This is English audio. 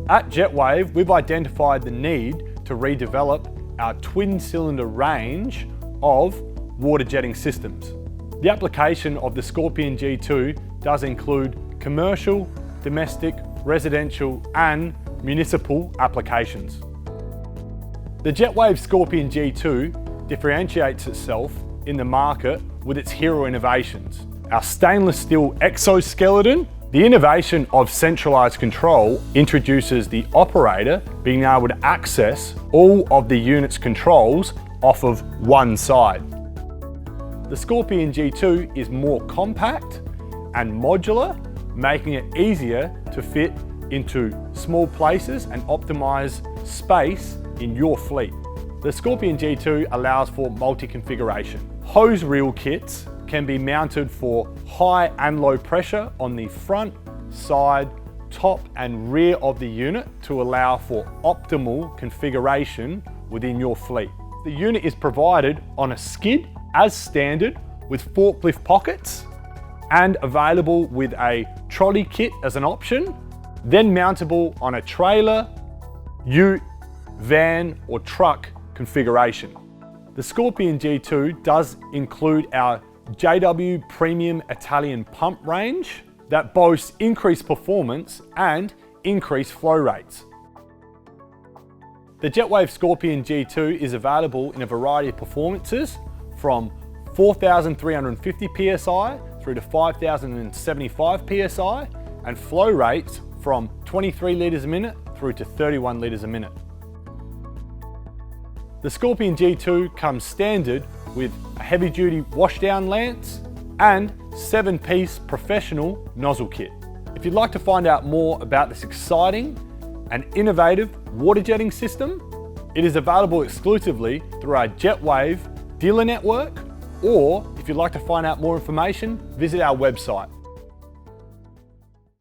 At Jetwave, we've identified the need to redevelop our twin-cylinder range of water jetting systems. The application of the Scorpion G2 does include commercial, domestic, residential and municipal applications. The Jetwave Scorpion G2 differentiates itself in the market with its hero innovations. Our stainless steel exoskeleton. The innovation of centralized control introduces the operator being able to access all of the unit's controls off of one side. The Scorpion G2 is more compact and modular, making it easier to fit into small places and optimize space in your fleet. The Scorpion G2 allows for multi-configuration. Hose reel kits can be mounted for high and low pressure on the front, side, top and rear of the unit to allow for optimal configuration within your fleet. The unit is provided on a skid as standard with forklift pockets and available with a trolley kit as an option, then mountable on a trailer, ute, van or truck configuration. The Scorpion G2 does include our JW Premium Italian pump range that boasts increased performance and increased flow rates. The Jetwave Scorpion G2 is available in a variety of performances from 4,350 PSI through to 5,075 PSI and flow rates from 23 litres a minute through to 31 litres a minute. The Scorpion G2 comes standard with a heavy-duty washdown lance and 7-piece professional nozzle kit. If you'd like to find out more about this exciting and innovative water jetting system, it is available exclusively through our Jetwave dealer network, or if you'd like to find out more information, visit our website.